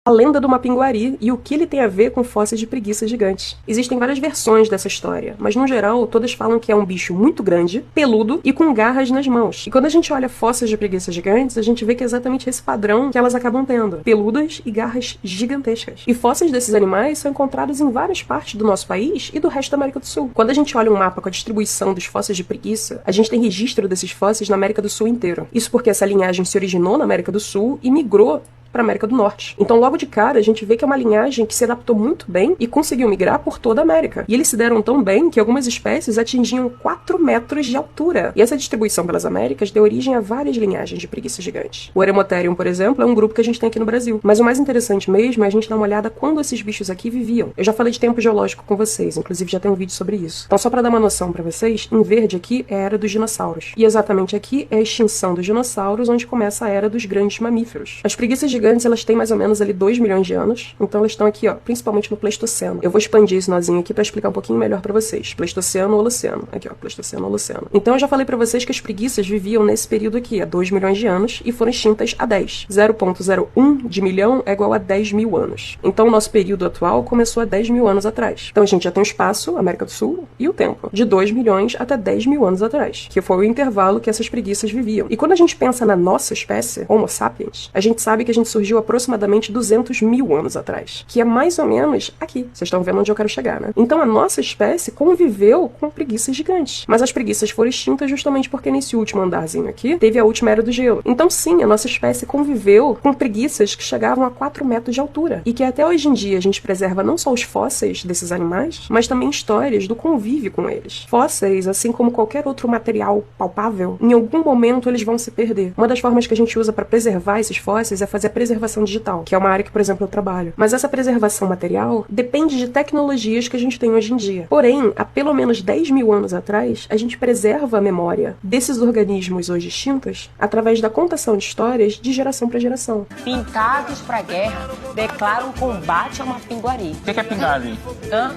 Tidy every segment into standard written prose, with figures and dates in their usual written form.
A lenda do Mapinguari e o que ele tem a ver com fósseis de preguiça gigantes. Existem várias versões dessa história, mas no geral todas falam que é um bicho muito grande, peludo e com garras nas mãos. E quando a gente olha fósseis de preguiça gigantes, a gente vê que é exatamente esse padrão que elas acabam tendo, peludas e garras gigantescas. E fósseis desses animais são encontrados em várias partes do nosso país e do resto da América do Sul. Quando a gente olha um mapa com a distribuição dos fósseis de preguiça, a gente tem registro desses fósseis na América do Sul inteiro. Isso porque essa linhagem se originou na América do Sul e migrou para a América do Norte. Então, logo de cara, a gente vê que é uma linhagem que se adaptou muito bem e conseguiu migrar por toda a América. E eles se deram tão bem que algumas espécies atingiam 4 metros de altura. E essa distribuição pelas Américas deu origem a várias linhagens de preguiça gigantes. O Eremotherium, por exemplo, é um grupo que a gente tem aqui no Brasil. Mas o mais interessante mesmo é a gente dar uma olhada quando esses bichos aqui viviam. Eu já falei de tempo geológico com vocês, inclusive já tem um vídeo sobre isso. Então, só para dar uma noção para vocês, em verde aqui é a era dos dinossauros. E exatamente aqui é a extinção dos dinossauros, onde começa a era dos grandes mamíferos. As preguiças gigantes, elas têm mais ou menos ali 2 milhões de anos, então elas estão aqui, ó, principalmente no Pleistoceno. Eu vou expandir esse nozinho aqui para explicar um pouquinho melhor para vocês. Pleistoceno, Holoceno. Aqui, ó, Pleistoceno, Holoceno. Então eu já falei para vocês que as preguiças viviam nesse período aqui, há 2 milhões de anos, e foram extintas há 10. 0,01 de milhão é igual a 10 mil anos. Então o nosso período atual começou há 10 mil anos atrás. Então a gente já tem o espaço, América do Sul, e o tempo, de 2 milhões até 10 mil anos atrás, que foi o intervalo que essas preguiças viviam. E quando a gente pensa na nossa espécie, Homo sapiens, a gente sabe que a gente surgiu aproximadamente 200 mil anos atrás, que é mais ou menos aqui. Vocês estão vendo onde eu quero chegar, né? Então a nossa espécie conviveu com preguiças gigantes. Mas as preguiças foram extintas justamente porque nesse último andarzinho aqui teve a última era do gelo. Então sim, a nossa espécie conviveu com preguiças que chegavam a 4 metros de altura. E que até hoje em dia a gente preserva não só os fósseis desses animais, mas também histórias do convívio com eles. Fósseis, assim como qualquer outro material palpável, em algum momento eles vão se perder. Uma das formas que a gente usa para preservar esses fósseis é fazer a preservação digital, que é uma área que, por exemplo, eu trabalho. Mas essa preservação material depende de tecnologias que a gente tem hoje em dia. Porém, há pelo menos 10 mil anos atrás, a gente preserva a memória desses organismos hoje extintos através da contação de histórias de geração para geração. Pintados para a guerra declaram combate ao Mapinguari. O que é Pinguari?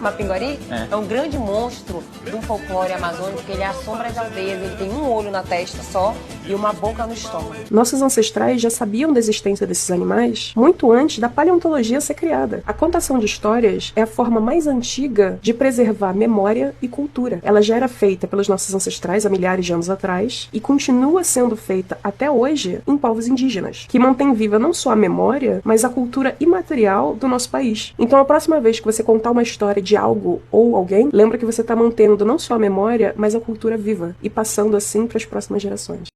Mapinguari? É um grande monstro do folclore amazônico, que ele assombra as aldeias, ele tem um olho na testa só e uma boca no estômago. Nossos ancestrais já sabiam da existência desses animais muito antes da paleontologia ser criada. A contação de histórias é a forma mais antiga de preservar memória e cultura. Ela já era feita pelos nossos ancestrais há milhares de anos atrás e continua sendo feita até hoje em povos indígenas, que mantém viva não só a memória, mas a cultura imaterial do nosso país. Então, a próxima vez que você contar uma história de algo ou alguém, lembra que você está mantendo não só a memória, mas a cultura viva e passando assim para as próximas gerações.